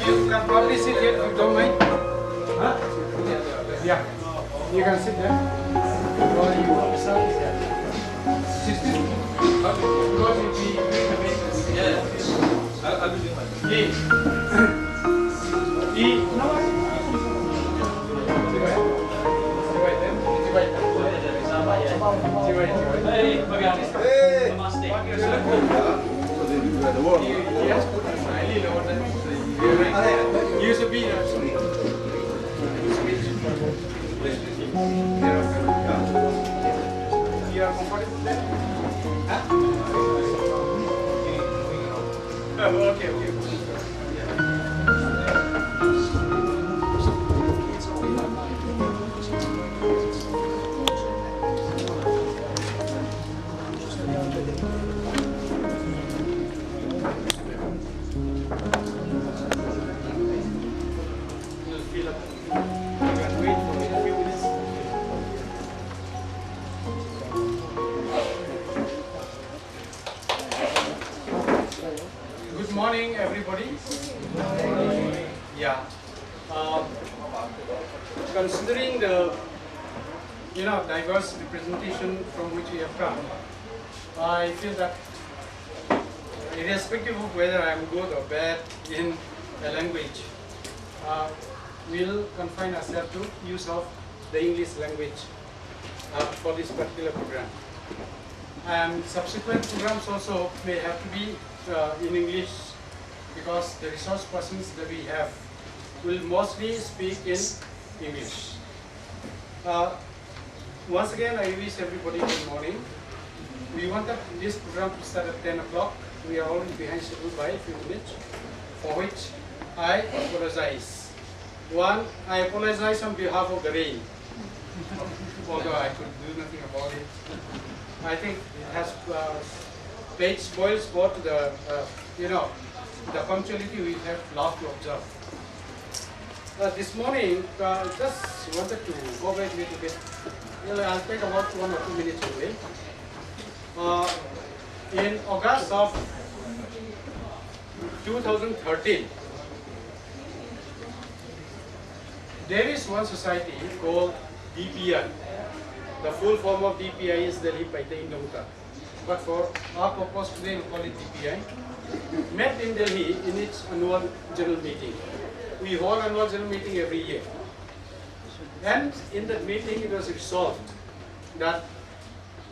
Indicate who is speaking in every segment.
Speaker 1: You can probably sit here if you don't mind. Huh? Yeah. You can sit there. Or you observe there. Sit there. Because if we bring the business.
Speaker 2: Yeah. I'll be doing my
Speaker 1: E. E. No.
Speaker 2: Hey, Bagaimana?
Speaker 3: Hey.
Speaker 2: Namaste.
Speaker 3: The world.
Speaker 1: Yes, put it slightly lower than use a B. You are comfortable there? Huh? Oh, okay. Good morning, everybody. Yeah. Considering the diverse representation from which we have come, I feel that irrespective of whether I am good or bad in a language, we'll confine ourselves to use of the English language for this particular program. And subsequent programs also may have to be in English, because the resource persons that we have will mostly speak in English. Once again, I wish everybody good morning. We wanted this program to start at 10 o'clock. We are already behind schedule by a few minutes, for which I apologize. One, I apologize on behalf of the rain, although I could do nothing about it. I think it has played spoil sport to the, the punctuality we have loved to observe. This morning, just wanted to go back a little bit. I'll take about 1 or 2 minutes away. In August of 2013, there is one society called DPI. The full form of DPI is Delhi Paita Indomuta. But for our purpose today, we call it DPI. Met in Delhi in its annual general meeting. We hold annual general meeting every year. And in that meeting, it was resolved that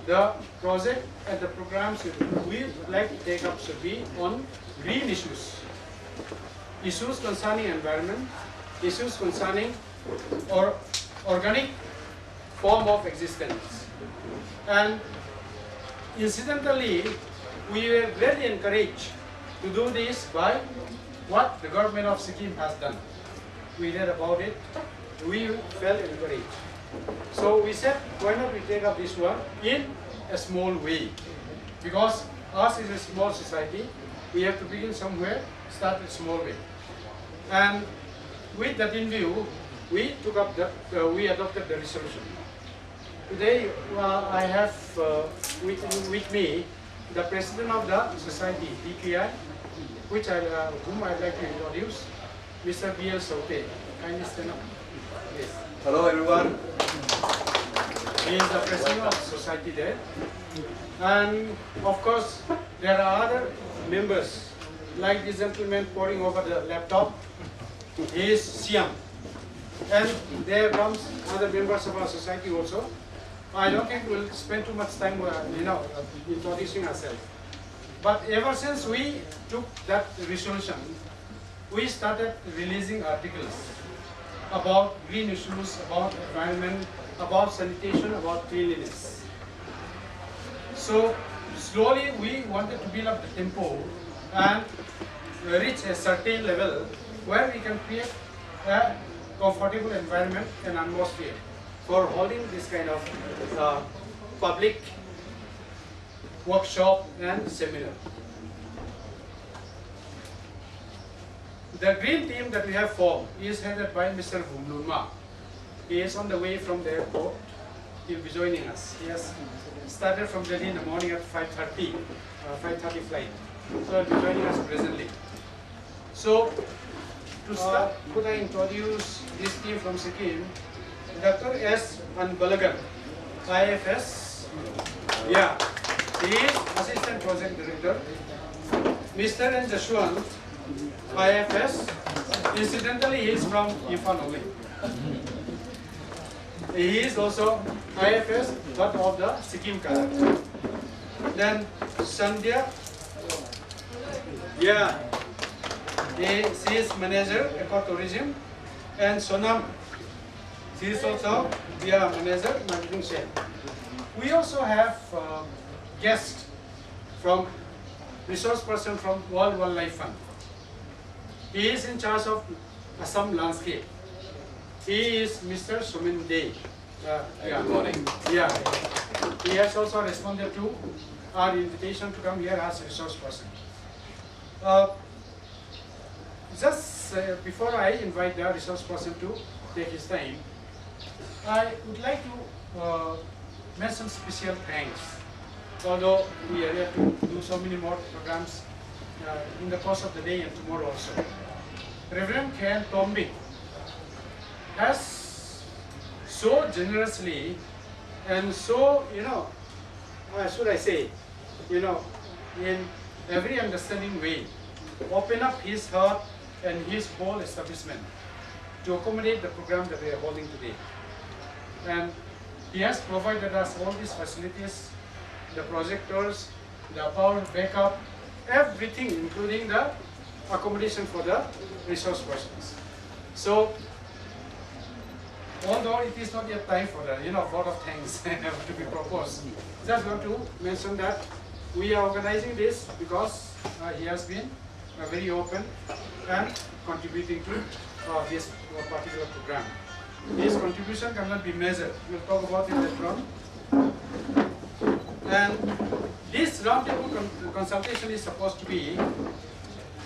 Speaker 1: the project and the programs we would like to take up should be on green issues. Issues concerning environment, issues concerning organic form of existence. And incidentally, we were very encouraged to do this by what the government of Sikkim has done. We read about it, we felt encouraged. So we said, why not we take up this one in a small way? Because ours is a small society, we have to begin somewhere, start a small way. And with that in view, we took up we adopted the resolution. Today, I have with me the president of the society, DPI, whom I'd like to introduce, Mr. B.L. Saute. Kindly stand up. Yes.
Speaker 3: Hello, everyone.
Speaker 1: He is the president of the society there. And of course, there are other members, like this gentleman poring over the laptop. He is Siam. And there comes other members of our society also. I don't think we'll spend too much time, introducing ourselves. But ever since we took that resolution, we started releasing articles about green issues, about environment, about sanitation, about cleanliness. So slowly we wanted to build up the tempo and reach a certain level where we can create a comfortable environment and atmosphere for holding this kind of public workshop and seminar. The green team that we have formed is headed by Mr. Vumlunma. He is on the way from the airport. he'll be joining us. He has started from Delhi in the morning at 5:30, 5:30 flight. So he'll be joining us presently. So to start, could I introduce this team from Sikkim? Dr. S. Anbalagan, IFS. Yeah, he is Assistant Project Director. Mr. N. Jashwant, IFS. Incidentally, he is from Imphal only. He is also IFS, but of the Sikkim cadre. Then Sandhya, yeah, she is manager ecotourism, and Sonam, she is also manager marketing share. We also have guest from resource person from World Wildlife Fund. He is in charge of Assam landscape. He is Mr. Sumin Dey.
Speaker 2: Good morning.
Speaker 1: Yeah. He has also responded to our invitation to come here as resource person. Before I invite the resource person to take his time, I would like to mention special thanks. Although we are here to do so many more programs in the course of the day and tomorrow also. Reverend Ken Tomby has so generously and so, should I say, in every understanding way, open up his heart and his whole establishment to accommodate the program that we are holding today. And he has provided us all these facilities, the projectors, the power backup, everything, including the accommodation for the resource persons. So, although it is not yet time for the vote of thanks to be proposed, just want to mention that we are organizing this because he has been very open and contributing to this particular program. His contribution cannot be measured. We'll talk about it later on. And this roundtable consultation is supposed to be,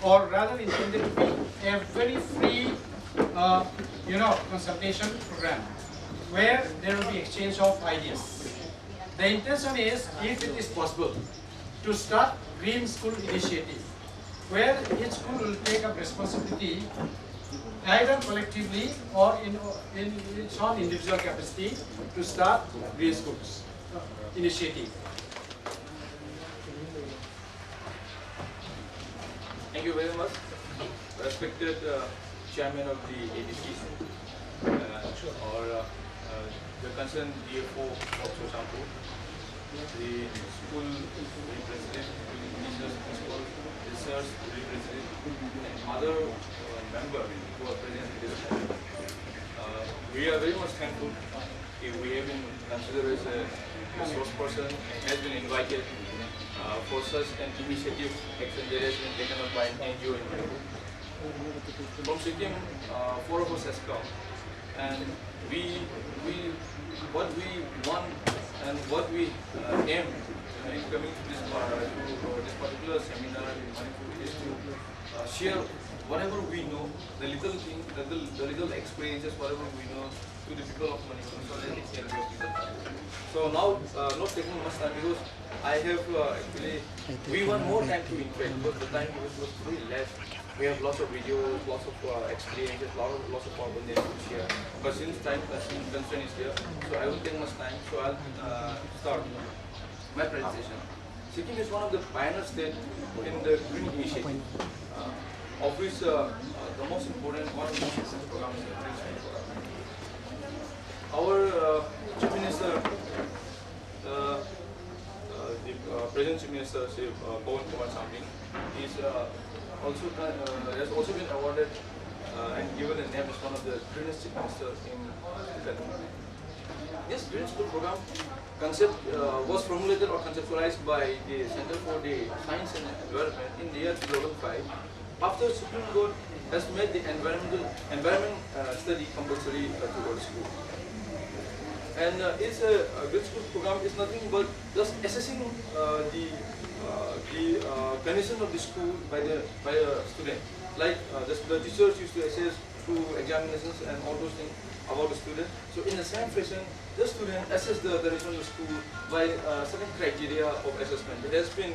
Speaker 1: or rather intended to be, a very free, consultation program where there will be exchange of ideas. The intention is, if it is possible, to start Green School Initiative, where each school will take up responsibility either collectively or in its own individual capacity to start Green Schools Initiative.
Speaker 2: Thank you very much, respected chairman of the ADC, or the concerned DFO of Sosampur, the school representative, principal, research representative, and other members who are present in this moment. We are very much thankful if we have been considered as a resource person and has been invited for such an initiative action that has been taken up by an NGO in Manipur. From Sikkim, 4 of us has come, and what we want and what we aim in coming to this particular seminar in Manipur is to share whatever we know, the little thing, the little experiences, whatever we know to the people of Manipur, so that it can be people. So now, not taking much time because I have actually, we want more time to interact because the time was really less. We have lots of videos, lots of experiences, lots of opportunities to share. But since time constraint is there, so I won't take much time. So I'll start my presentation. Sikkim is one of the pioneer states in the Green Initiative, of which the most important one of the most important programs is the Green School program. Our Chief Minister, the present Chief Minister, Pawan Kumar Samling, is has also been awarded and given a name as one of the greenest Chief Ministers in the country. This Green School program concept was formulated or conceptualized by the Center for the Science and Environment in the year 2005 after Supreme Court has made the environment study compulsory to go to school. And it's a Green School program is nothing but just assessing the condition of the school by the student. Like the teachers used to assess through examinations and all those things about the student. So in the same fashion, the student assess the direction of the school by certain criteria of assessment. It has been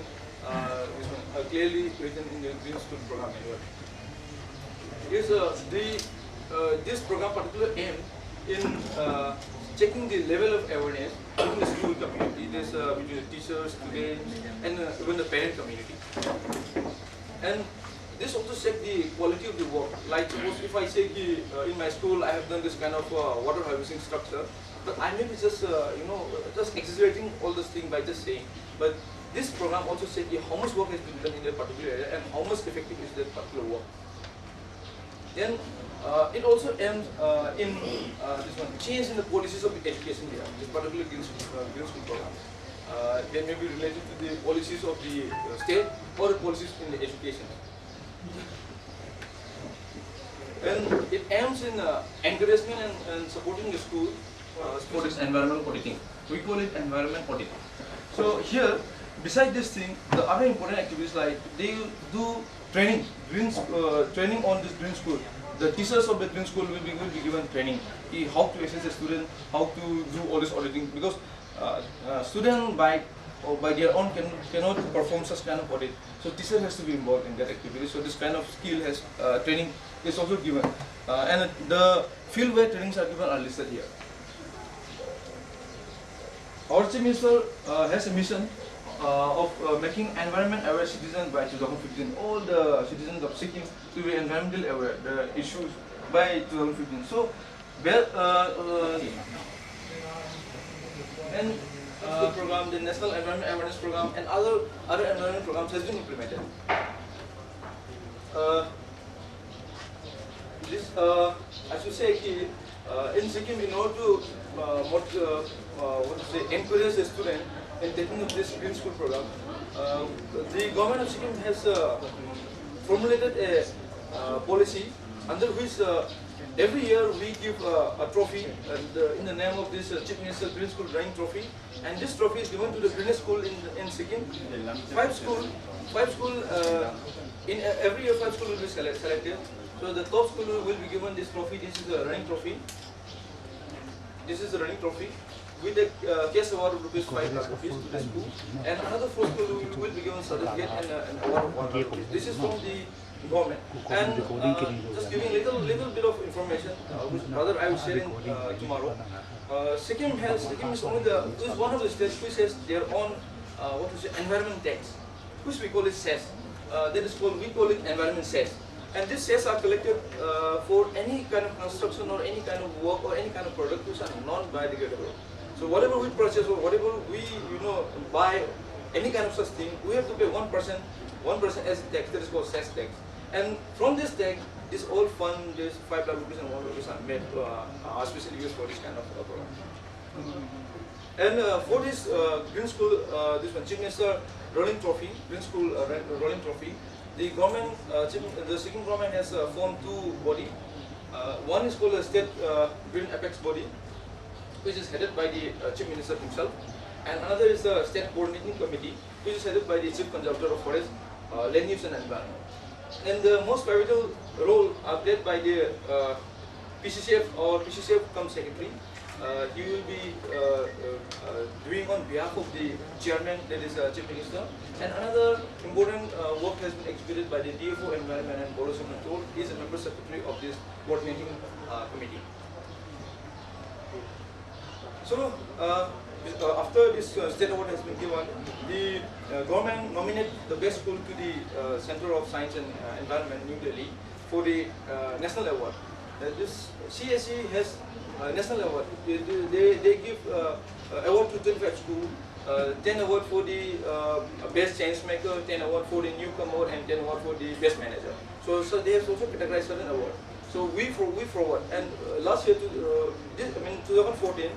Speaker 2: clearly written in the Green School program manual. This program particular aim in checking the level of awareness within the school community, this between the teachers, students, and even the parent community. And this also check the quality of the work. Like suppose if I say in my school I have done this kind of water harvesting structure, but I may be just just exaggerating all this thing by just saying. But this program also said how much work has been done in that particular area and how much effective is that particular work. Then it also aims in this one change in the policies of the education here. This particular Green School program. They may be related to the policies of the state or the policies in the education. And it aims in encouragement and supporting the school for this environmental auditing. We call it environment audit. So here, beside this thing, the other important activities like they do training, training on this Green School. The teachers of the Green School will be given training, how to assess a student, how to do all this auditing, because student by their own cannot perform such kind of audit. So teacher has to be involved in that activity. So this kind of skill has training is also given, and the fieldware trainings are given are listed here. Our Chief Minister has a mission of making environment aware citizens by 2015. All the citizens of Sikkim to be environmental aware the issues by 2015. So, and program, the National Environment Awareness Program, and other environment programs has been implemented. I should say, in Sikkim, in order to encourage the student in taking up this Green School program, the government of Sikkim has formulated a policy under which every year we give a trophy in the name of this Chief Minister Green School Drawing Trophy, and this trophy is given to the greenest school in Sikkim. Five school in every year 5 schools will be selected. So the top school will be given this trophy. This is a running trophy. This is a running trophy with a cash award of rupees 5 lakh rupees to the school, and another 4 school will be given certificate and an award of 1 lakh rupees. This is from the government. And just giving little bit of information, which rather I will share in tomorrow. Sikkim is one of the states which has their own environment tax, which we call it cess. We call it environment cess. And these cess are collected for any kind of construction or any kind of work or any kind of product which are non-biodegradable. So whatever we purchase or whatever we buy, any kind of such thing, we have to pay 1% as tax. That is called cess tax. And from this tax, this all fund, this 5 lakh rupees and 1 rupees are made, are specially used for this kind of program. And for this Green School, this one, Chief Minister Rolling Trophy, Green School Rolling Trophy, the government, the Sikkim government has formed 2 bodies. One is called a State Green Apex Body, which is headed by the Chief Minister himself, and another is the State Coordinating Committee, which is headed by the Chief Conservator of Forest, Land Use and Environment. And the most pivotal role are played by the PCCF or PCCF come secretary. He will be doing on behalf of the chairman, that is Chief Minister. And another important work has been executed by the DFO Environment and Pollution Control. He is a member secretary of this coordinating committee. So after this state award has been given, the government nominated the best school to the Center of Science and Environment, New Delhi, for the national award. This CSE has national award. They give award to 25 schools, 10 award for the best change maker, 10 award for the newcomer, and 10 award for the best manager. So they have also categorized certain award. So we forward, and last year, 2014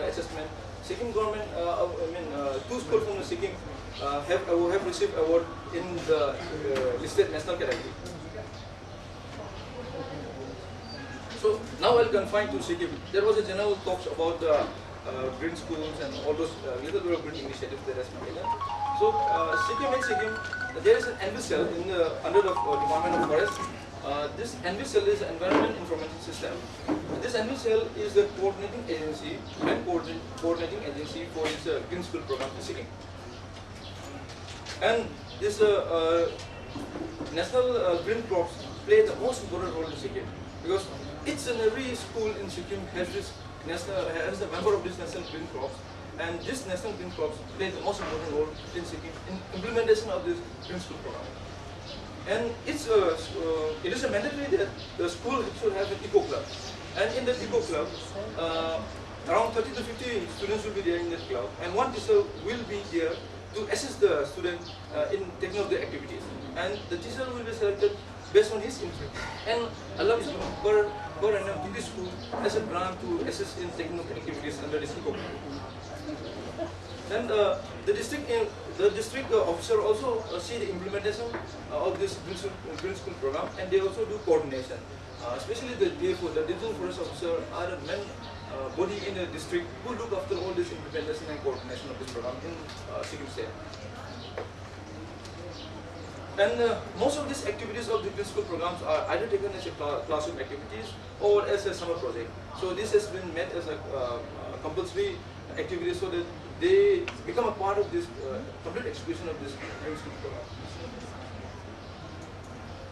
Speaker 2: assessment, Sikkim government, 2 schools from the Sikkim have received award in the listed national category. So now I'll confine to Sikkim. There was a general talks about the green schools and all those little bit of green initiatives that has been taken. So Sikkim, there is an NVCL under the Department of Forest. This NVCell is Environment Information System. This NVCell is the coordinating agency and coordinating agency for this green school program in Sikkim. And this national green crops play the most important role in Sikkim, because each and every school in Sikkim has this has a member of this national green crops, and this national green crops play the most important role in Sikkim in implementation of this green school program. And it is a mandatory that the school should have an eco club, and in that eco club, around 30 to 50 students will be there in that club, and one teacher will be there to assist the student in taking up the activities, and the teacher will be selected based on his interest, and Allah is per annum to the school as a grant to assist in taking up the activities under this eco club. Then the district officer also see the implementation of this green school program, and they also do coordination. Especially the DFO, the Divisional Forest Officer, are the main body in the district who look after all this implementation and coordination of this program in Sikkim State. And most of these activities of the green school programs are either taken as a classroom activities or as a summer project. So this has been made as a compulsory activity so that they become a part of this complete execution of this green school program.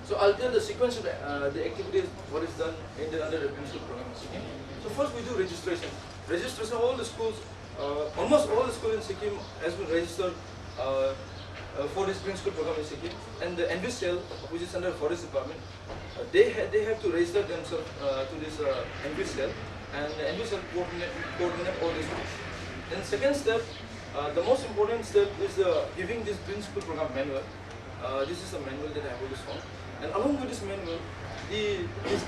Speaker 2: So I'll tell the sequence of the activities, what is done under the green school program in Sikkim. So first we do registration. Registration, all the schools, almost all the schools in Sikkim has been registered for this green school program in Sikkim, and the NVCell, which is under Forest Department, they have to register themselves to this NVCell, and the NVCell coordinate all these schools. Then second step, the most important step is giving this green school program manual. This is a manual that I have already shown, and along with this manual, this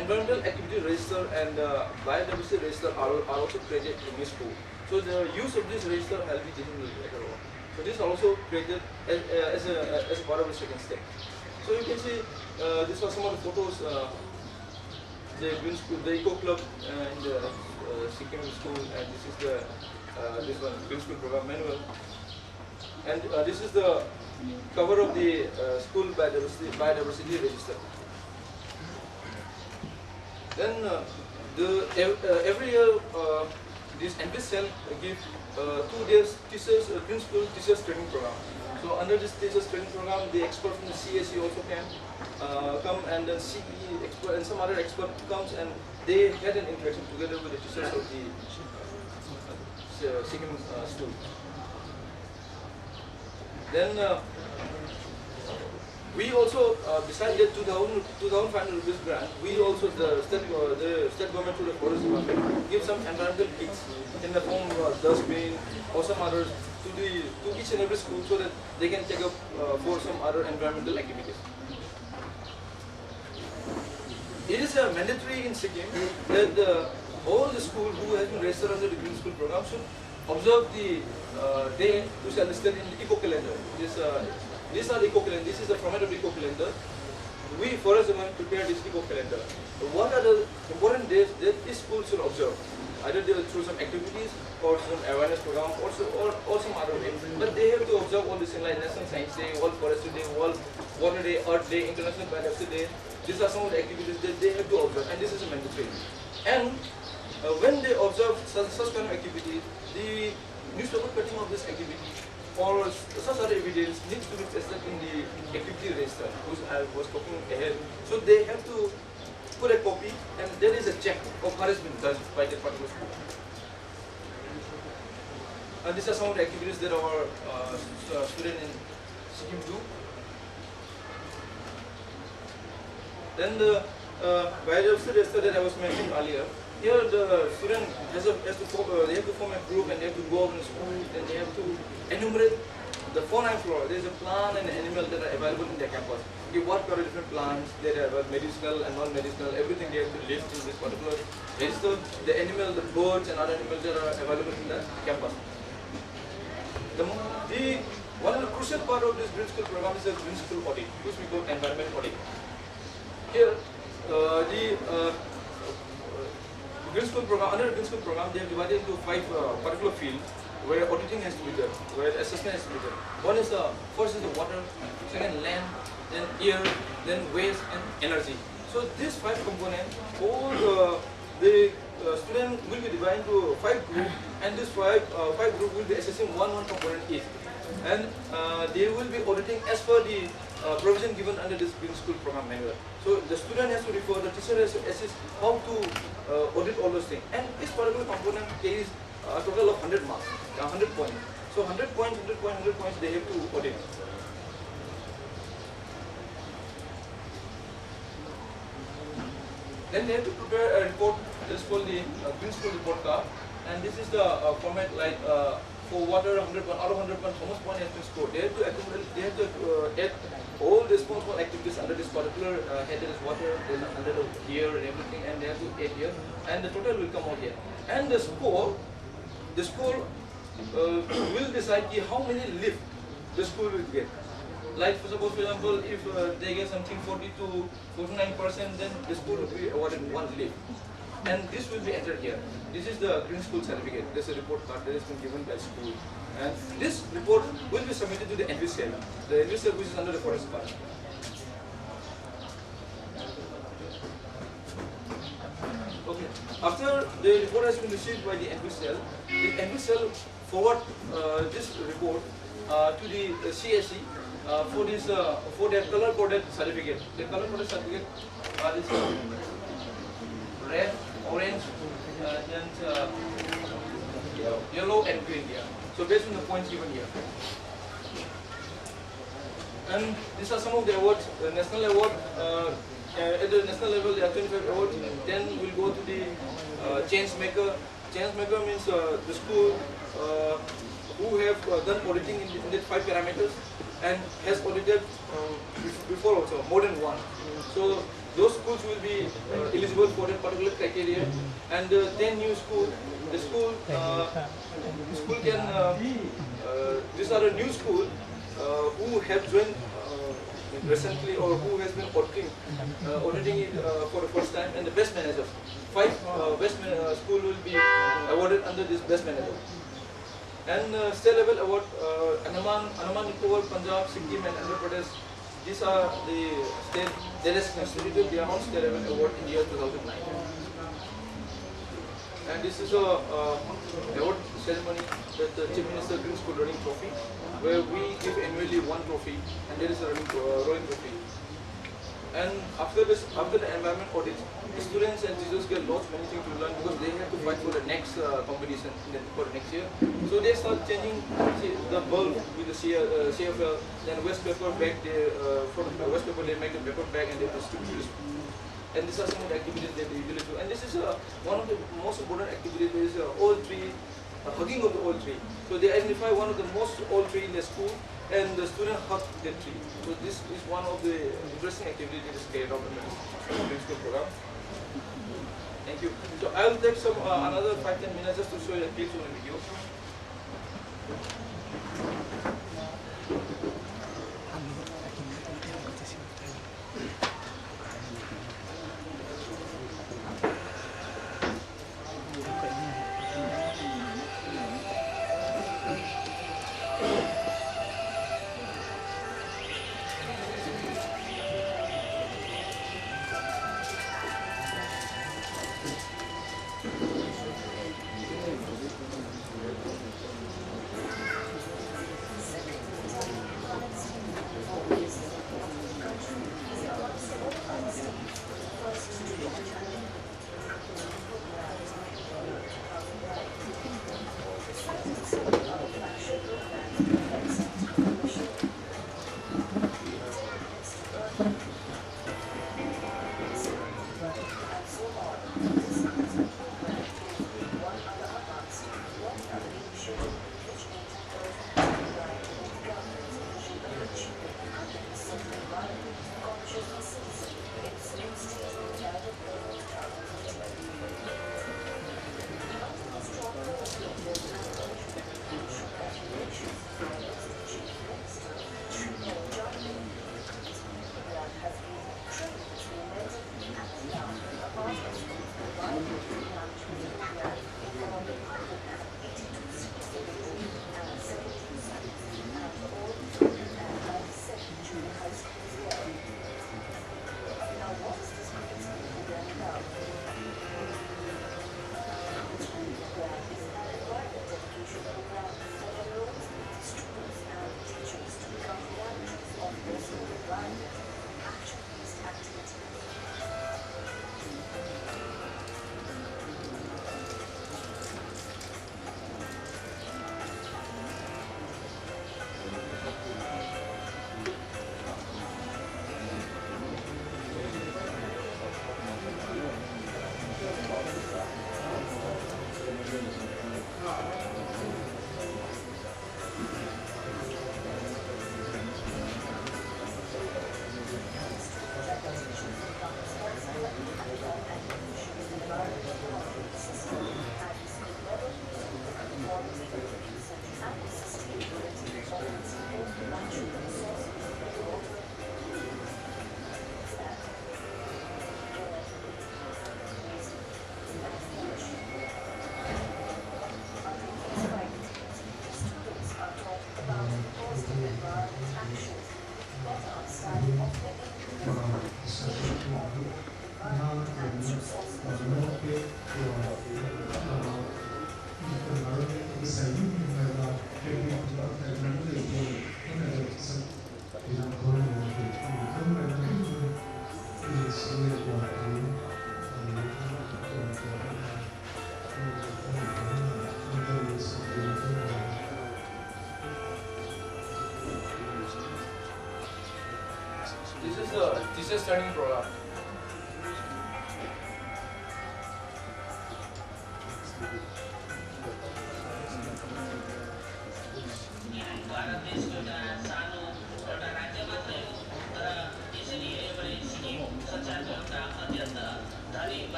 Speaker 2: environmental activity register and biodiversity register are also created in this school. So the use of this register will be given later on. So this is also created as a part of the second step. So you can see these are some of the photos. The green school, the eco club, in the Sikkim school, and this is the this one green school program manual. And this is the cover of the school biodiversity register. Then every year this NVCell give 2 days teachers green school teachers training program. So under this teachers training program, the expert from the CSE also can come, and the CE expert and some other expert comes, and they had an interaction together with the teachers of the Sikkim school. Then we also, besides the 2,500 rupees grant, we also, the state government through the Forest Department, give some environmental kits in the form of dustbin or some others to each and every school, so that they can take up for some other environmental activities. It is mandatory in Sikkim that all the schools who have been registered under the green school program should observe the day which are listed in the eco calendar. These are the eco calendar. This is the format of the eco calendar. We, Forest Department, prepare this eco calendar. So what are the important days that each school should observe? Either they will through some activities or some awareness program or some other way. But they have to observe all these things like National Science Day, World Forestry Day, World Water Day, Earth Day, International Biodiversity Day. These are some of the activities that they have to observe, and this is a mandatory. And when they observe such kind of activity, the newspaper cutting of this activity or such other evidence needs to be tested in the activity register, which I was talking ahead. So they have to put a copy, and there is a check of what has been done by that particular school. And these are some of the activities that our students in Sikkim do. Then the biodiversity register that I was mentioning earlier. Here the student they have to form a group, and they have to go out in school, and they have to enumerate the fauna and flora. There is a plant and animal that are available in their campus. Okay, what are the different plants that are medicinal and non-medicinal, everything they have to list in this particular register. The animal, the birds and other animals that are available in the campus. One of the crucial part of this green school program is the green school audit, which we call environment audit. Here, green school program, under the green school program, they have divided into 5 particular fields where auditing has to be done, where assessment has to be done. One is first is the water, second land, then air, then waste and energy. So these 5 components, all the student will be divided into 5 groups, and this 5 group will be assessing one component each. And they will be auditing as per the provision given under this Green School program manual. So the student has to refer, the teacher has to assist how to audit all those things. And this particular component carries a total of 100 marks, 100 points. So 100 points, 100 points, 100 points they have to audit. Then they have to prepare a report. This is called the Green School report card, and this is the format like for water 100 points, out of 100 points, how much point has been scored. They have to accumulate, they have to add all the responsible activities under this particular head, that is water, then under the year and everything, and they have to add here, and the total will come out here. And the school will decide how many lift the school will get. Like for example, if they get something 40 to 49%, then the school will be awarded 1 lift. And this will be entered here. This is the Green School certificate. This is a report card that has been given by school. And this report will be submitted to the NVCL. The NVCL which is under the forest part. Okay. After the report has been received by the NVCL forward this report to the CSE for this for their color coded certificate. The color coded certificate is red, orange, and yellow and green here. So based on the points given here. And these are some of the awards. The national award, at the national level there are 25 awards. Then we'll go to the change maker. Change maker means the school who have done auditing in the 5 parameters and has audited before also, more than one. So those schools will be eligible for that particular criteria. And 10 new schools, the school can, these are a new school who have joined recently or who has been auditing it for the first time, and the best managers. 5 best school will be awarded under this best manager. And state level award, Andaman Nicobar, Punjab, Sikkim and Andhra Pradesh. These are the state that has constituted their own state level award in the year 2009. And this is a award ceremony that the Chief Minister Green School Running Trophy, where we give annually 1 trophy, and there is a rowing trophy. And after the environment audit, the students and teachers get lots many things to learn because they have to fight for the next competition for the next year. So they start changing the bulb with the CFL, then waste paper bag. From the waste paper they make the paper bag and they distribute it. And these are some of the activities that they usually do. And this is one of the most important activities. There is old tree, hugging of the old tree. So they identify one of the most old tree in the school, and the student hug that tree. So this is one of the interesting activities that is carried out in the Green School program. Thank you. So I will take some another 5-10 minutes just to show you a clip on the video. This is the teacher training program.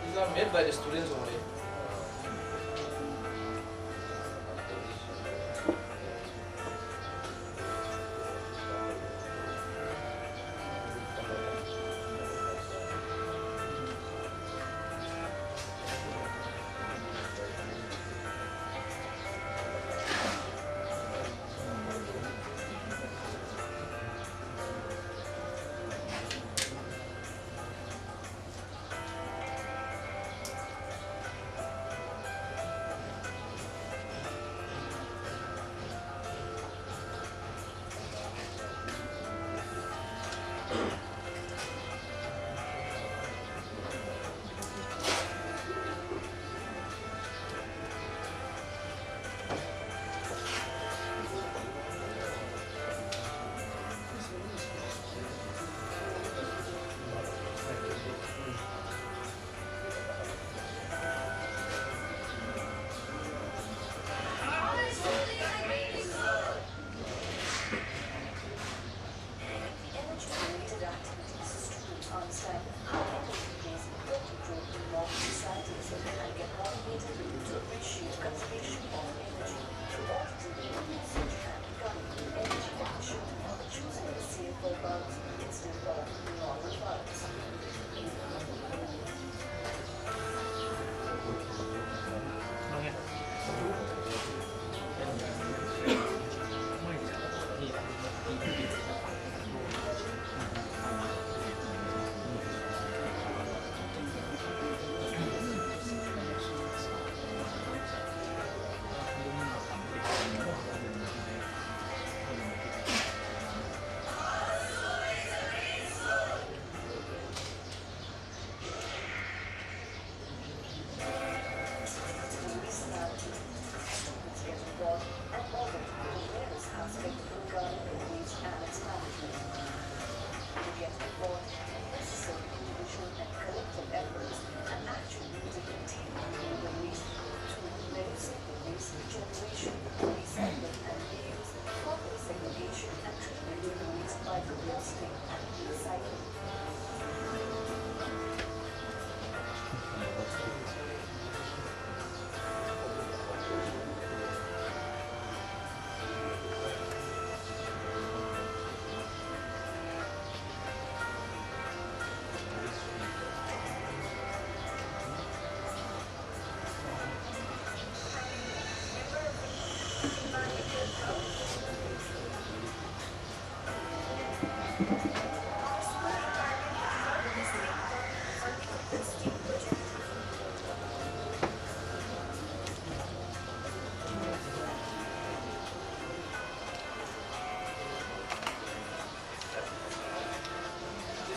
Speaker 2: These are made by the students only.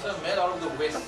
Speaker 2: These are made out of the waste.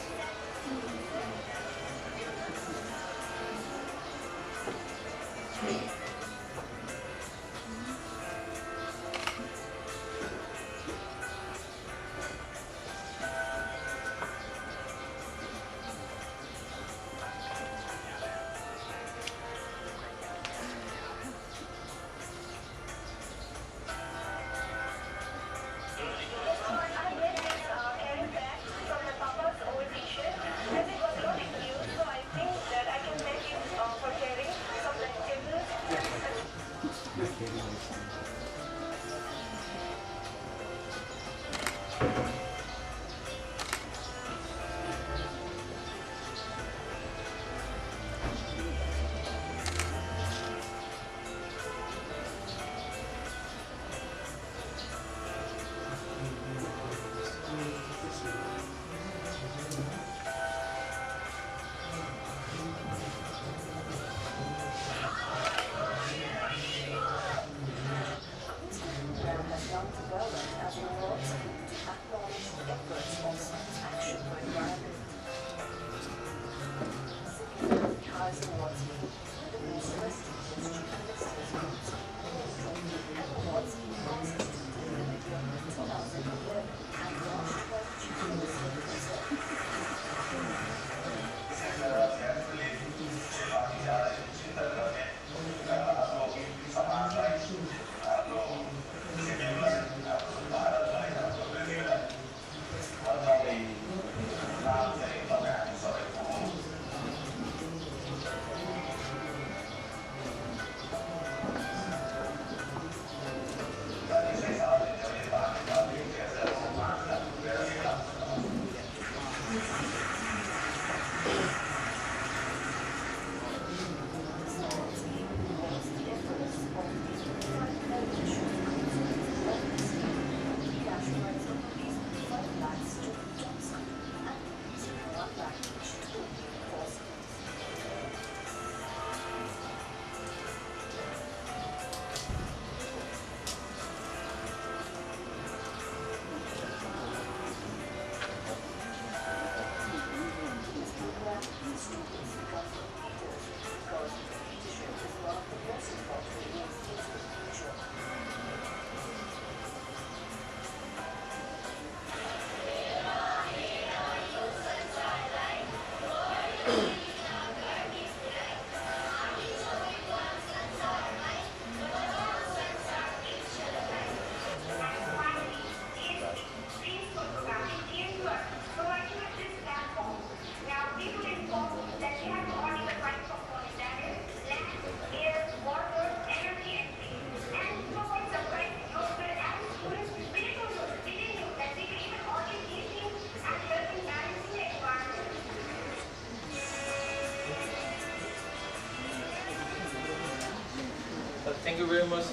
Speaker 2: Thank you very much.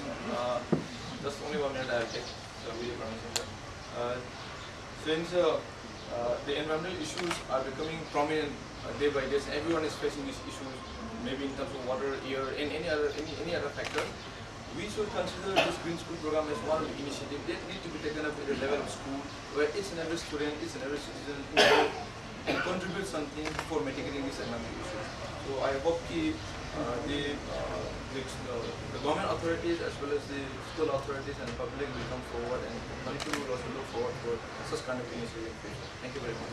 Speaker 2: Just only 1 minute I'll take. So, video permission. Since the environmental issues are becoming prominent day by day, everyone is facing these issues, maybe in terms of water, air, and any other factor. We should consider this Green School program as one of the initiatives that need to be taken up at the level of school, where each and every student, each and every citizen can contribute something for mitigating this environmental issues. So I hope the government authorities as well as the school authorities and the public will come forward, and Manipur will also look forward for such kind of initiative in future. Thank you very much.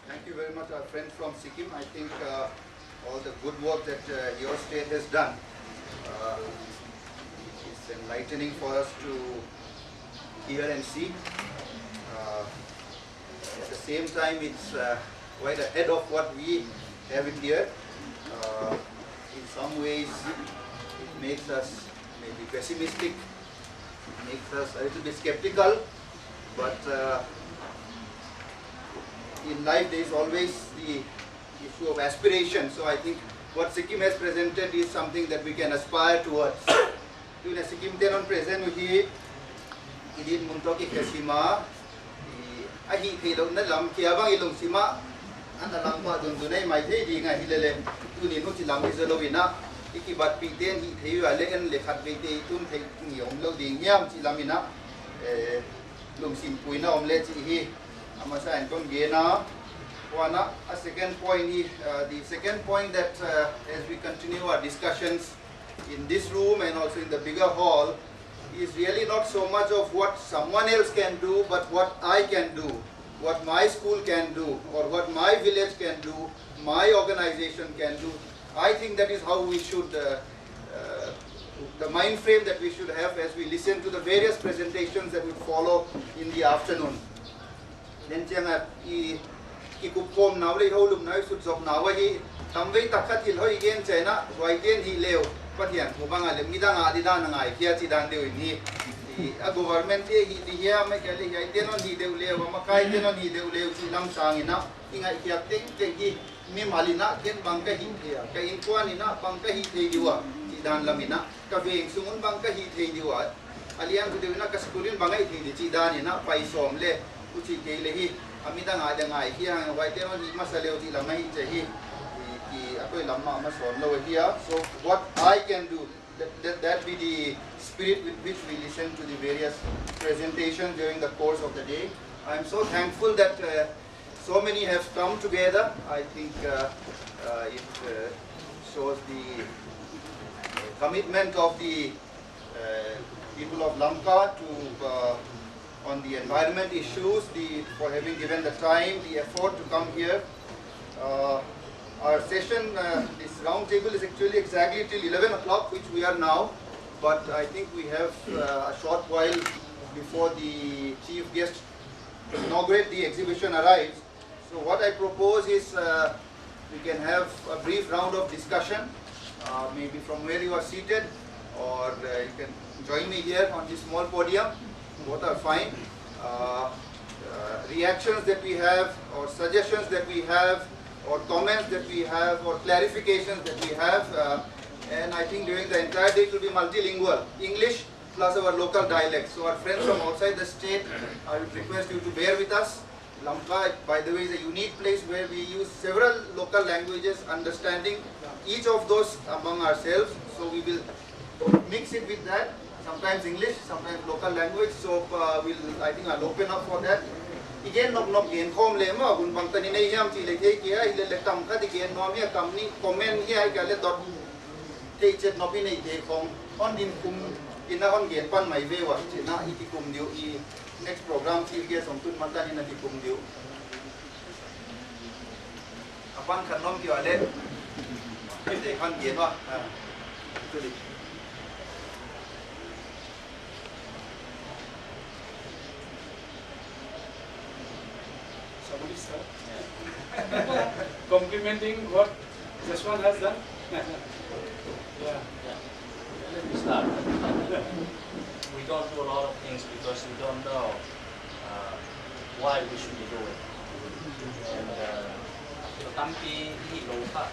Speaker 3: Thank you very much, our friends from Sikkim. I think all the good work that your state has done is enlightening for us to hear and see. At the same time, it's quite ahead of what we have it here. In some ways, it makes us maybe pessimistic, it makes us a little bit skeptical, but in life there is always the issue of aspiration. So I think what Sikkim has presented is something that we can aspire towards. Tuna Sikkim tenon present uhi idin muntok ikasima ahi thelo na lam kiabang ilong sima an alang pa dun dunay mai thei di nga hilele tuni no tilam izolowina ikibat piten hi thei wale en lekhat beite tun thei ngiom lo ding yam tilamina lum sim puina omle chi hi amasa en kon gena wana. A second point is the second point that as we continue our discussions in this room and also in the bigger hall is really not so much of what someone else can do, but what I can do, what my school can do, or what my village can do, my organization can do. I think that is how we should, the mind frame that we should have as we listen to the various presentations that will follow in the afternoon. Then Kikukom now lay hold of no suits of Nawahi, Tamway Takatil Hoy again China, Whitein he leo, Patian, Mubanga, Midanga, Didan, I hear Tidan doing he. A government he here make a lay, I didn't need the leo, Makai didn't need the leo, Lam Sangina, in I hear think he, Mimalina, then Banka him here, Kainquanina, Banka he take you up, Tidan Lamina, Cafe, soon Banka he take you up. Alian to the Nakaskurin Bangai, the Tidanina, Paisom le, Uchi Kalehi. Amida nga ada ngai kia ang white no ni masaleo ti lamai jahi ki ako'y lamma mason lo here. So what I can do, that be the spirit with which we listen to the various presentations during the course of the day. I am so thankful that so many have come together. I think it shows the commitment of the people of Lamka to on the environment issues, for having given the time, the effort to come here. Our session, this round table is actually exactly till 11 o'clock, which we are now, but I think we have a short while before the chief guest to inaugurate the exhibition arrives. So what I propose is we can have a brief round of discussion, maybe from where you are seated, or you can join me here on this small podium. Both are fine. Reactions that we have, or suggestions that we have, or comments that we have, or clarifications that we have, and I think during the entire day it will be multilingual, English plus our local dialects. So our friends from outside the state, I would request you to bear with us. Lamka, by the way, is a unique place where we use several local languages, understanding each of those among ourselves. So we will mix it with that. Sometimes English, sometimes local language. So I think I'll open up for that. Again, not gain home lema. Gun bangtani na iyam chile ke kia ile tam ka again no mi kamni comment here I gale dot take it no pine ke home on din kum ina on gain pan mai vewa china iti kum diu I next program chief guest on tun mantani na ti kum diu. Apan kanom ki ale ite kan gain wa.
Speaker 1: Complimenting what this one has done. Yeah.
Speaker 4: Let me start. We don't do a lot of things because we don't know why we should be doing. And the tampi hi lo ka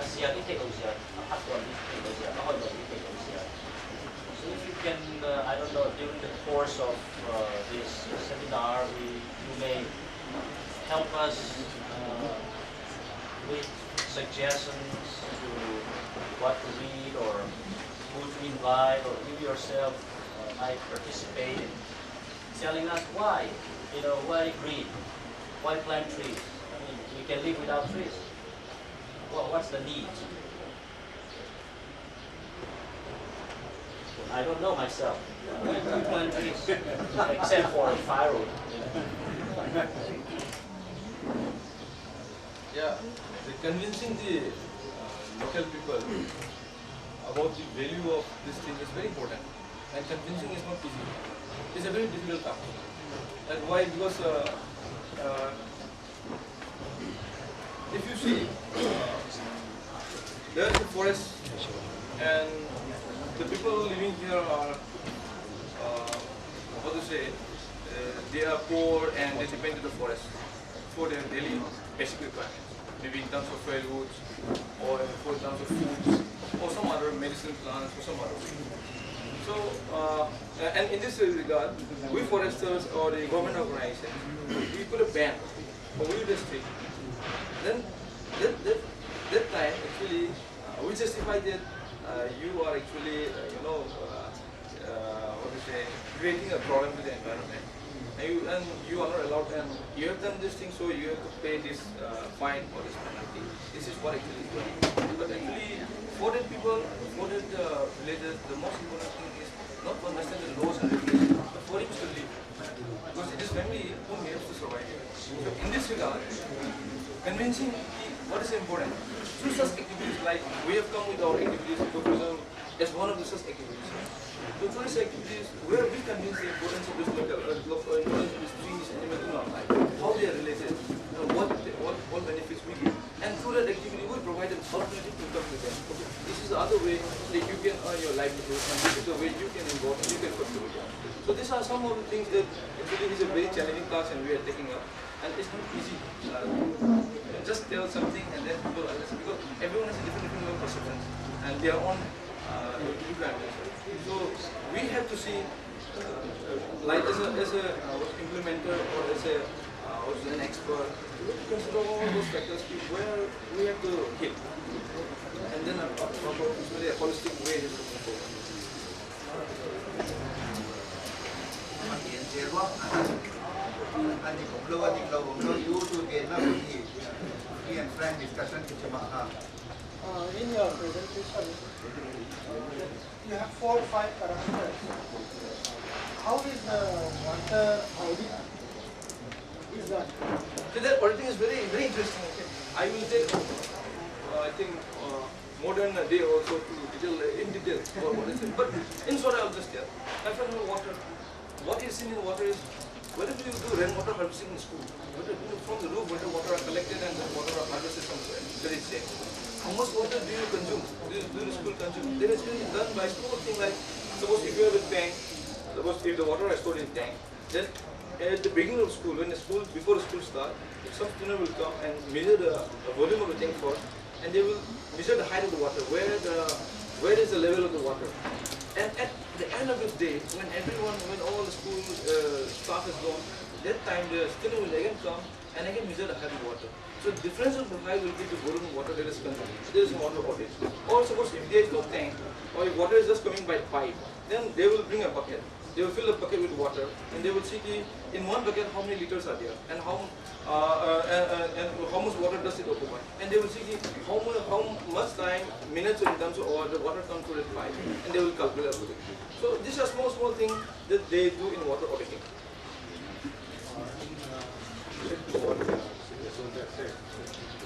Speaker 4: 時間啲鐵路時間，黑個啲鐵路時間，開到啲鐵路時間。So if you can, I don't know, during the course of this seminar, you may help us with suggestions to what to read or who to invite, or you yourself might participate in telling us why, why green, why plant trees. I mean, we can live without trees. What's the need? I don't know myself. We plant trees, except for firewood.
Speaker 2: Yeah, convincing the local people about the value of this thing is very important, and convincing is not easy. It's a very difficult task. And why? Because if you see, there is a forest, and the people living here are, what to say, they are poor and they depend on the forest for their daily basic requirements. Maybe in terms of firewood, or in terms of foods, or some other medicine plants, or some other thing. So, and in this regard, we foresters or the government organization, we put a ban for we district. Then, that time actually, we justify that you are actually, what to say, creating a problem to the environment. And you are not allowed, and you have done this thing, so you have to pay this fine or this penalty. This is what actually is going on. But actually, for the people, for the villagers, the most important thing is not to understand the laws and regulations, but for him to live. Because it is family whom he has to survive. So in this regard, convincing what is important. Through such activities, like we have come with our activities, tourism as one of the such activities. So through these activities, where we convince the importance of this local importance of these trees, animals in our life, how they are related, what benefits we get. And through that activity, we provide an alternative income to them. Okay. This is the other way that you can earn your livelihood, and this is the way you can involve and you can contribute. So these are some of the things that actually is a very challenging task and we are taking up. And it's not easy. Just tell something and then people understand, because everyone has a different level of perception and their own requirements. So we have to see, like as a implementer or as an expert, we have to consider all those factors where we have to hit, and then a proper, really a holistic way is looking forward.
Speaker 3: Frank discussion
Speaker 5: in your presentation, you have 4 or 5 parameters. How is the water audit is done?
Speaker 2: So that auditing is very, very interesting. Okay. I will take, I think, more than a day also to detail in detail about what is it. But in short, I will just tell. Like for water, what is seen in water is, whether you do rainwater harvesting in school, whether from the roof, whether water are collected and the water are harvested somewhere, that is safe. How much water do you consume? Do the school consume? That is really done by small thing like, suppose if you have a tank, suppose if the water is stored in tank, then at the beginning of school, when the school, before the school starts, some student will come and measure the volume of the tank first, and they will measure the height of the water, where is the level of the water. And at the end of the day, when all the school staff is gone, that time the student will again come and again measure the height of the water. So the difference of the height will be the volume of water that is consumed. There is water audit. Or suppose if there is no tank, or if water is just coming by pipe, then they will bring a bucket. They will fill the bucket with water, and they will see in one bucket how many liters are there, and how much water does it occupy. And they will see how much time, minutes in terms of the water comes through the pipe, and they will calculate everything. So these are small things that they do in water auditing.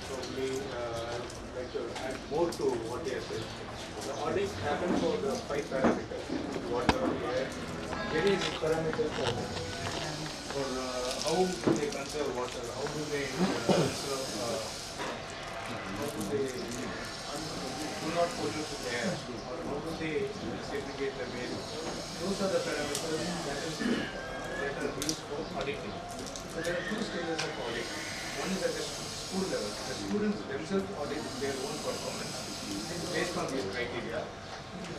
Speaker 6: Probably like to add more to what he has said. The audit happens for the 5 parameters: water, air, various parameters for how do they conserve water, how do they conserve, how do they do not pollute the air, or how do they segregate the waste. Those are the parameters that are used for auditing. So there are 2 stages of audit. One is at a school level, the students themselves audit their own performance based on these criteria.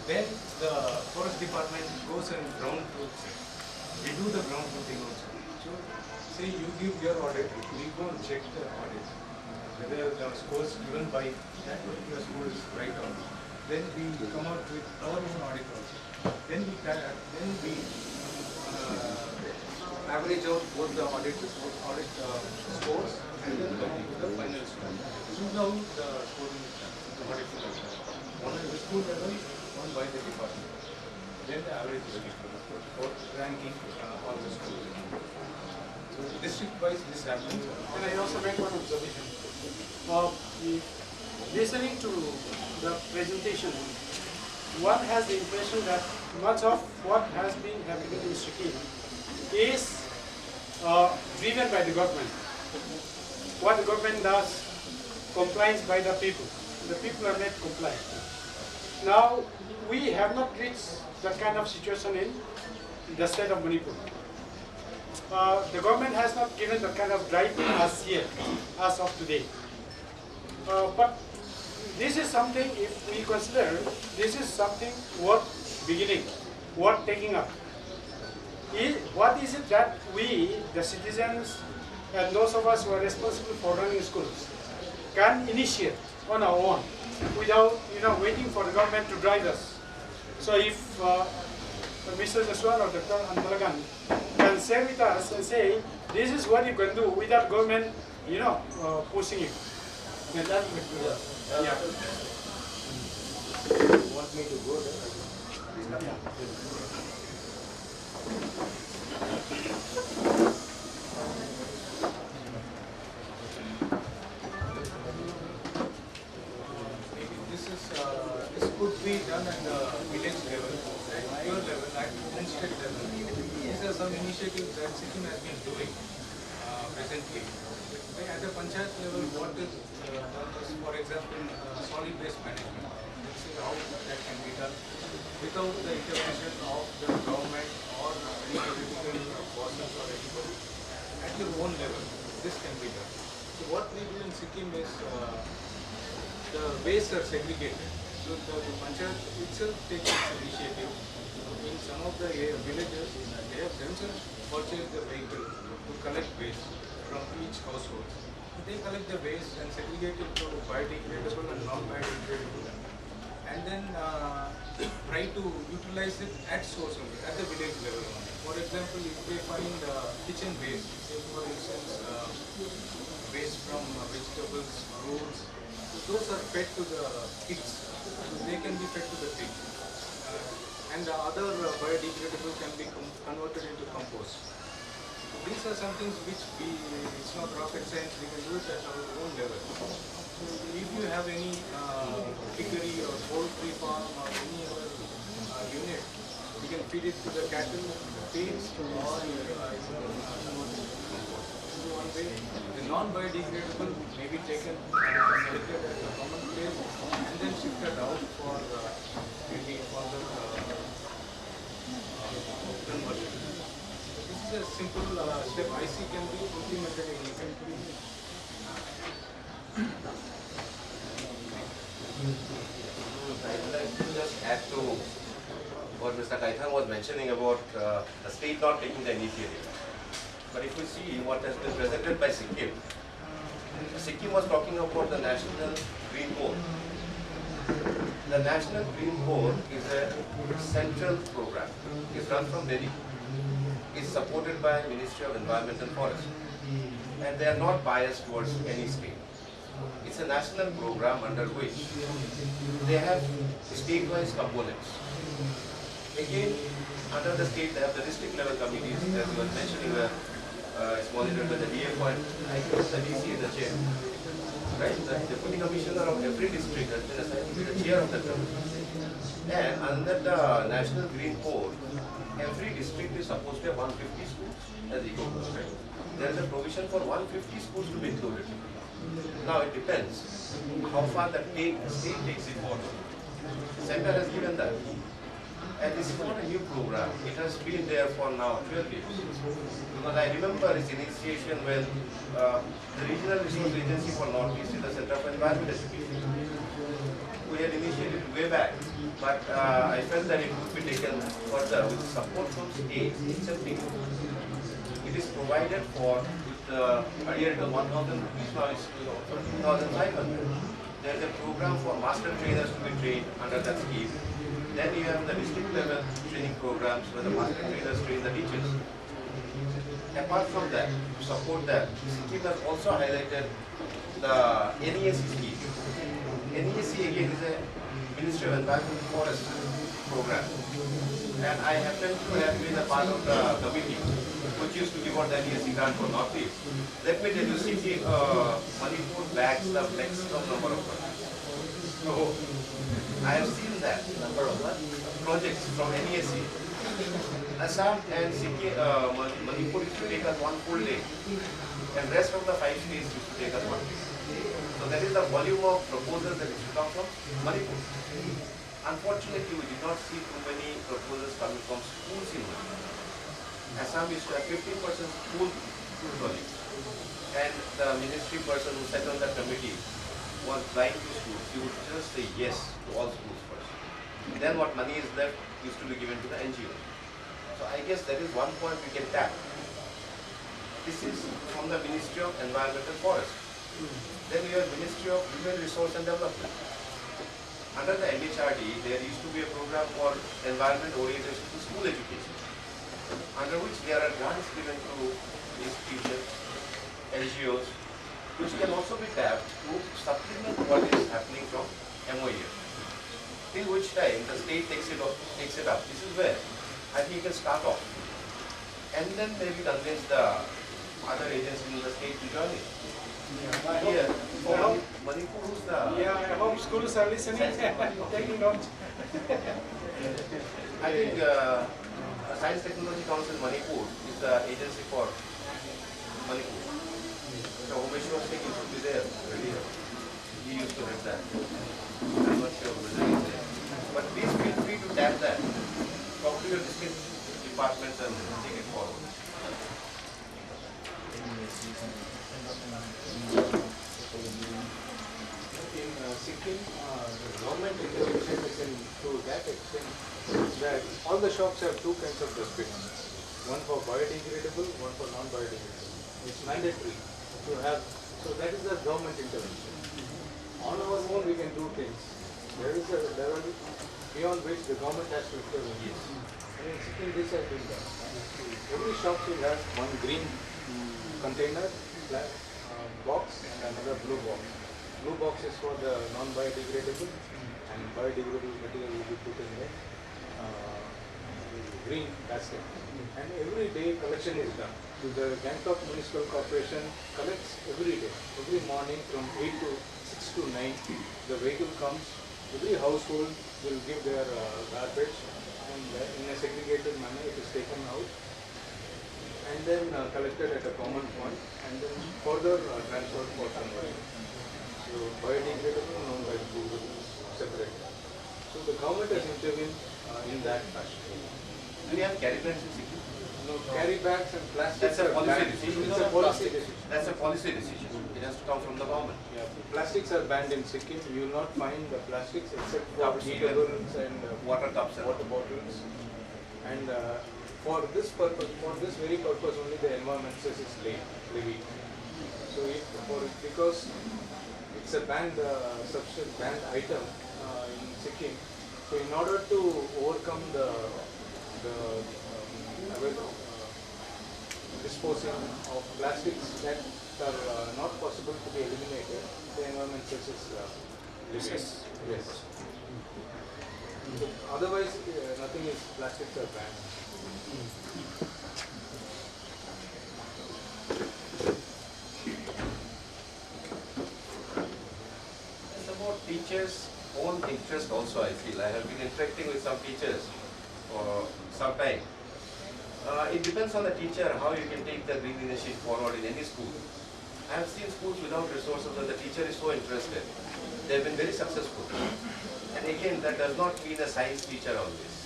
Speaker 6: Then the forest department goes and ground truths it. We do the ground truthing also. So say you give your audit, we go and check the audit, whether the scores given by that particular school is right or not. Then we come out with our own audit also. Then we average out both the audit scores and then the final score. This is how the scoring is done. The audit is done. One at the school level, one by the department. Then the average is given for ranking all the schools. So district-wise this happens.
Speaker 1: And I also make one observation. Listening to the presentation, one has the impression that much of what has been happening in Sikkim is driven by the government. What the government does complies by the people. The people are made compliant. Now, we have not reached that kind of situation in the state of Manipur. The government has not given that kind of drive as yet, as of today. But this is something, if we consider, this is something worth beginning, worth taking up. What is it that we, the citizens, and those of us who are responsible for running schools, can initiate on our own without waiting for the government to drive us? So if Mr. Jaswal or Dr. Antalagan can share with us and say, this is what you can do without government, pushing you. Then that would be yeah.
Speaker 6: Want me to go there? This could be done at the village level, at your level, at the state level. These are some initiatives that Sikkim has been doing presently. At the panchayat level, what is for example, solid waste management. Let's see how that can be done without the intervention of the government or any political bosses or anybody. At your own level, this can be done. So what we do in Sikkim is the waste are segregated. So the panchayat itself takes its initiative. In some of the villages, they have themselves purchased the vehicle to collect waste from each household. They collect the waste and segregate it to biodegradable and non-biodegradable, and then try to utilize it at source only, at the village level only. For example, if they find kitchen waste, say for instance waste from vegetables, fruits, those are fed to the pigs. So they can be fed to the pigs. And the other biodegradable can be converted into compost. These are some things which it's not rocket science, we can do it at our own level. So if you have any piggery or poultry farm or any other unit, you can feed it to the cattle, the pigs, or one way. The non-biodegradable may be taken and selected at a common place and then shifted out for maybe further conversion. This is a simple step IC can be implemented in any country.
Speaker 7: I would like to just add to what Mr. Kaithan was mentioning about the state not taking the initiative. But if we see what has been presented by Sikkim, Sikkim was talking about the National Green Board. The National Green Board is a central program. It's run from Delhi. It's supported by Ministry of Environment and Forest. And they are not biased towards any state. It's a national program under which they have state-wise components. Again, under the state, they have the district level committees, as you were mentioning, where it's monitored by the DFO and I think the DC is the chair. Right? The deputy commissioner of every district has been assigned to be the chair of the committee. And under the National Green Board, every district is supposed to have 150 schools as eco-schools, right? There is a provision for 150 schools to be included. Now it depends how far the state takes it forward. Center has given that. And this is not a new program. It has been there for now 12 years. Because I remember its initiation when the Regional Resource Agency for Northeast in the Center for Environment Education. We had initiated way back, but I felt that it could be taken further with support from states, accepting it. It is provided for with earlier it was 1,000 rupees, now it's 2,500. There is a program for master trainers to be trained under that scheme. Then you have the district level training programs where the master trainers train the teachers. Apart from that, to support that, Sikkim has also highlighted the NESE scheme. NESE again is a Ministry of Environment and Forest program. And I happen to have been a part of the committee which used to give out the NESE grant for Northeast. Let me tell you, Sikkim, Manipur backs the maximum number of projects. So, I have seen that number of projects from NESE. Assam and Sikkim, Manipur used to take us one full day, and rest of the 5 states used to take us 1 day. So that is the volume of proposals that used to come from Manipur. Unfortunately, we did not see too many proposals coming from schools in Manipur. Assam used to have 50% school projects, and the ministry person who sat on the committee was blind to schools. He would just say yes to all schools first. Then what money is left used to be given to the NGO. So I guess that is one point we can tap. This is from the Ministry of Environment and Forest. Then we have Ministry of Human Resource and Development. Under the MHRD, there used to be a program for environment orientation to school education, under which there are grants given to institutions, NGOs, which can also be tapped to supplement what is happening from MOE. Till which time the state takes it up. This is where I think you can start off, and then maybe convince the other agencies in the state to join it. Here, for Manipur, who's the...
Speaker 1: Yeah, I hope schools are listening, taking notes.
Speaker 7: I think Science Technology Council Manipur is the agency for Manipur. So Umeshwar Singh used to be there earlier. He used to head that. I'm not sure whether he's there. But please feel free to tap that. Talk to your district departments and take it forward.
Speaker 6: In Sikkim, the government intervention is to that extent that all the shops have two kinds of dustbins. One for biodegradable, one for non-biodegradable. It's mandatory to have, so that is the government intervention. On our own we can do things. There is a level beyond which the government has to intervene. Yes. And in Sikkim this has been done. Every shop will have one green container, box, and another blue box. Blue box is for the non-biodegradable, and biodegradable material will be put in the green basket. And every day collection is done. The Gangtok Municipal Corporation collects every day, every morning from 8 to 6 to 9. The vehicle comes, every household will give their garbage, and in a segregated manner it is taken out and then collected at a common point and then further transferred for conversion. So biodegradable, non-biodegradable, separate. So the government has intervened in that fashion.
Speaker 7: Do you have carry bags in Sikkim?
Speaker 6: No, carry bags and plastic.
Speaker 7: That's a policy decision.
Speaker 6: It's a policy decision.
Speaker 7: That's a policy decision. It has to come from the government.
Speaker 6: Yeah, plastics are banned in Sikkim. You will not find the plastics except for
Speaker 7: Cups,
Speaker 6: eatables and
Speaker 7: water cups and
Speaker 6: water bottles. And for this purpose, for this very purpose, only the environment cess is levied. So because it's a banned substance, banned item in Sikkim. So in order to overcome the disposing of plastics that are not possible to be eliminated, the environment cess is levied. Yes. So otherwise, nothing is, plastics are banned.
Speaker 7: It's about teachers' own interest also, I feel. I have been interacting with some teachers for some time. It depends on the teacher how you can take the green initiative forward in any school. I have seen schools without resources where the teacher is so interested. They have been very successful. And again, that does not mean a science teacher always.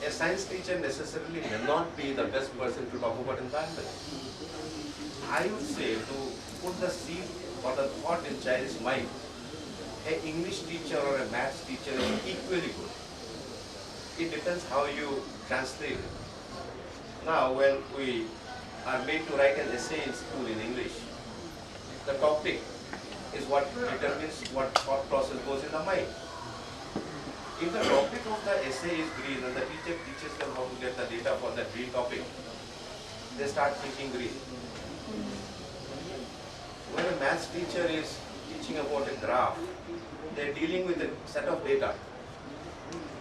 Speaker 7: A science teacher necessarily may not be the best person to talk about environment. I would say to put the seed or the thought in child's mind, an English teacher or a maths teacher is equally good. It depends how you translate it. Now, when we are made to write an essay in school in English, the topic is what determines what thought process goes in the mind. If the topic of the essay is green and the teacher teaches them how to get the data for that green topic, they start thinking green. When a maths teacher is teaching about a graph, they're dealing with a set of data.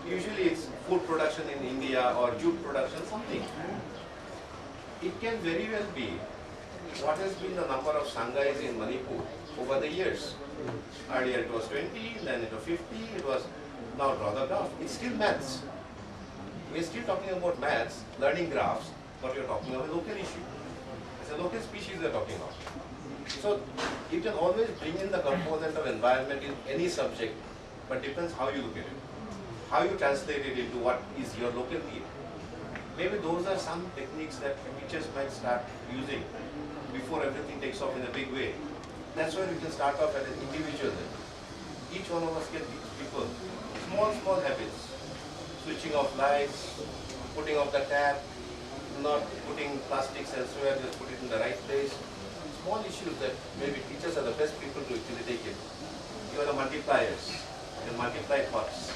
Speaker 7: Usually it's food production in India or jute production, something. It can very well be what has been the number of sangais in Manipur over the years. Earlier it was 20, then it was 50, it was now draw the graph. It's still maths. We're still talking about maths, learning graphs, but you're talking about a local issue. It's a local species we're talking about. So you can always bring in the component of environment in any subject, but depends how you look at it. How you translate it into what is your local need. Maybe those are some techniques that teachers might start using before everything takes off in a big way. That's why we can start off at an individual level. Each one of us can teach people small habits. Switching off lights, putting off the tap, not putting plastics elsewhere, just put it in the right place. Small issues that maybe teachers are the best people to actually take it. You are the multipliers. You multiply thoughts.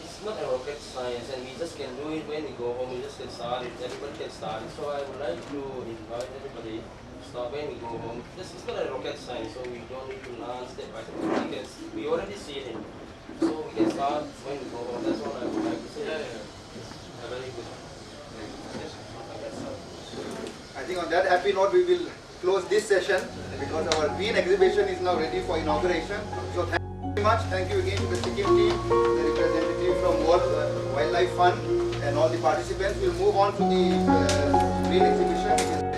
Speaker 8: It's not a rocket science, and we just can do it when we go home. We just can start it. Everybody can start it. So I would like to invite everybody to start when we go home. It's not a rocket science, so we don't need to learn step by step. We already see it, so we can start when we go home. That's what I would like to say. Very good.
Speaker 3: I think on that happy note, we will close this session because our green exhibition is now ready for inauguration. So thank you very much. Thank you again to the Sikkim team, the representative from World Wildlife Fund, and all the participants. We'll move on to the green exhibition.